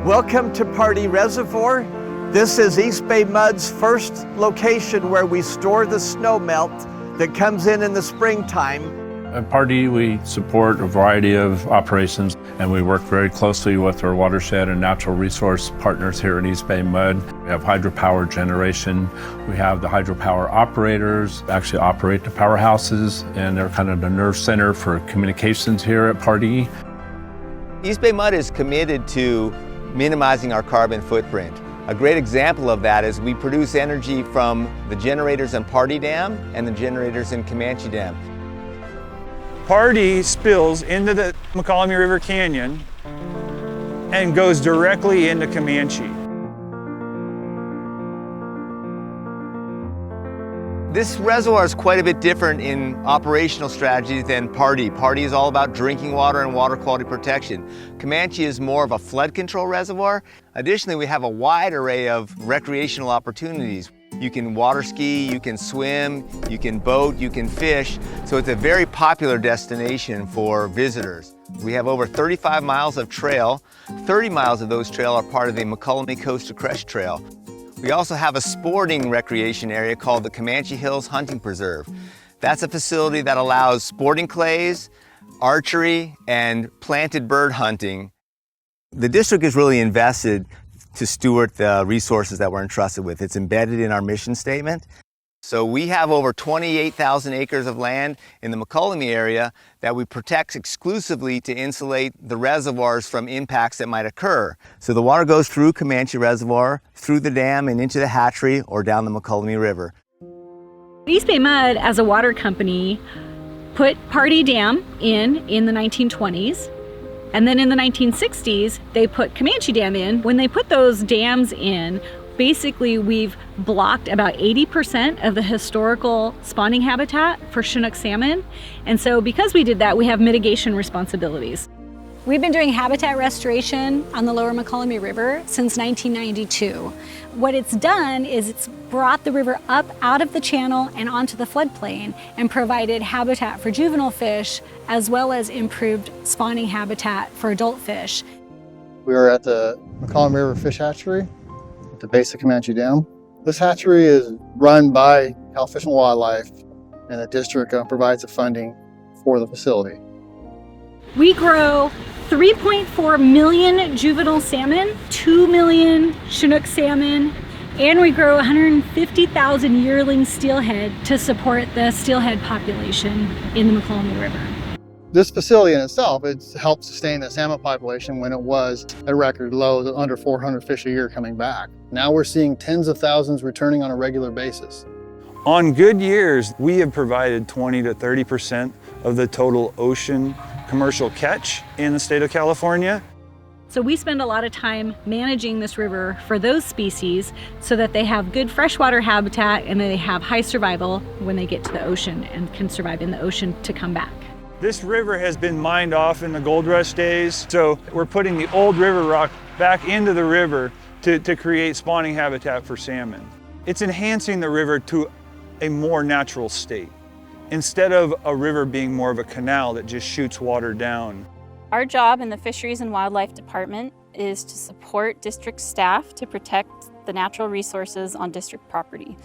Welcome to Pardee Reservoir. This is EBMUD's first location where we store the snow melt that comes in the springtime. At Pardee, we support a variety of operations, and we work very closely with our watershed and natural resource partners here at EBMUD. We have hydropower generation. We have the hydropower operators actually operate the powerhouses, and they're kind of the nerve center for communications here at Pardee. EBMUD is committed to minimizing our carbon footprint. A great example of that is we produce energy from the generators in Pardee Dam and the generators in Comanche Dam. Pardee spills into the Mokelumne River Canyon and goes directly into Comanche. This reservoir is quite a bit different in operational strategy than Pardee. Pardee is all about drinking water and water quality protection. Comanche is more of a flood control reservoir. Additionally, we have a wide array of recreational opportunities. You can water ski, you can swim, you can boat, you can fish. So it's a very popular destination for visitors. We have over 35 miles of trail. 30 miles of those trail are part of the Mokelumne Coast to Crest Trail. We also have a sporting recreation area called the Comanche Hills Hunting Preserve. That's a facility that allows sporting clays, archery, and planted bird hunting. The district is really invested to steward the resources that we're entrusted with. It's embedded in our mission statement. So we have over 28,000 acres of land in the Mokelumne area that we protect exclusively to insulate the reservoirs from impacts that might occur. So the water goes through Comanche Reservoir, through the dam and into the hatchery or down the Mokelumne River. EBMUD, as a water company, put Pardee Dam in the 1920s. And then in the 1960s, they put Comanche Dam in. When they put those dams in, basically we've blocked about 80% of the historical spawning habitat for Chinook salmon. And so because we did that, we have mitigation responsibilities. We've been doing habitat restoration on the lower Mokelumne River since 1992. What it's done is it's brought the river up out of the channel and onto the floodplain and provided habitat for juvenile fish as well as improved spawning habitat for adult fish. We are at the Mokelumne River Fish Hatchery at the base of Comanche Dam. This hatchery is run by Cal Fish and Wildlife, and the district provides the funding for the facility. We grow 3.4 million juvenile salmon, 2 million Chinook salmon, and we grow 150,000 yearling steelhead to support the steelhead population in the Mokelumne River. This facility in itself, it's helped sustain the salmon population when it was at record lows of under 400 fish a year coming back. Now we're seeing tens of thousands returning on a regular basis. On good years, we have provided 20 to 30% of the total ocean commercial catch in the state of California. So we spend a lot of time managing this river for those species so that they have good freshwater habitat and they have high survival when they get to the ocean and can survive in the ocean to come back. This river has been mined off in the gold rush days, so we're putting the old river rock back into the river to create spawning habitat for salmon. It's enhancing the river to a more natural state, instead of a river being more of a canal that just shoots water down. Our job in the Fisheries and Wildlife Department is to support district staff to protect the natural resources on district property.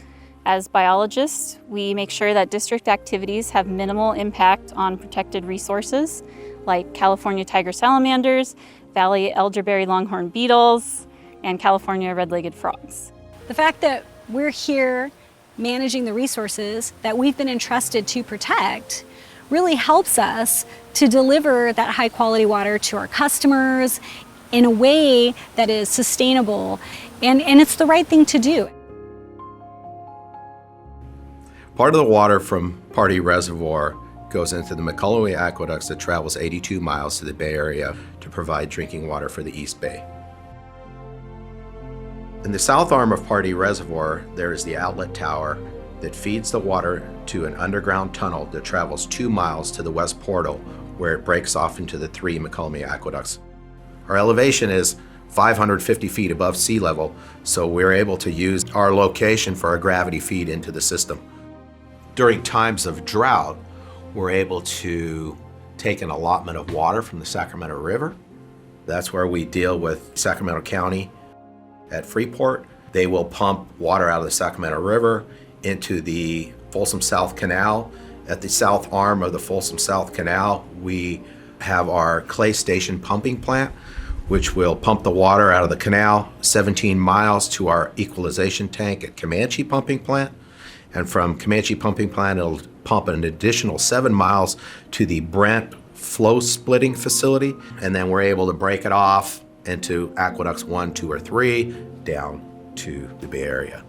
As biologists, we make sure that district activities have minimal impact on protected resources like California tiger salamanders, Valley elderberry longhorn beetles, and California red-legged frogs. The fact that we're here managing the resources that we've been entrusted to protect really helps us to deliver that high quality water to our customers in a way that is sustainable, and it's the right thing to do. Part of the water from Pardee Reservoir goes into the Mokelumne Aqueducts that travels 82 miles to the Bay Area to provide drinking water for the East Bay. In the south arm of Pardee Reservoir, there is the outlet tower that feeds the water to an underground tunnel that travels 2 miles to the west portal, where it breaks off into the 3 Mokelumne aqueducts. Our elevation is 550 feet above sea level, so we're able to use our location for a gravity feed into the system. During times of drought, we're able to take an allotment of water from the Sacramento River That's where we deal with Sacramento County at Freeport. They will pump water out of the Sacramento River into the Folsom South Canal. At the south arm of the Folsom South Canal, we have our clay station pumping plant, which will pump the water out of the canal 17 miles to our equalization tank at Comanche Pumping Plant. And from Comanche Pumping Plant, it'll pump an additional 7 miles to the Brent flow splitting facility. And then we're able to break it off into aqueducts 1, 2, or 3 down to the Bay Area.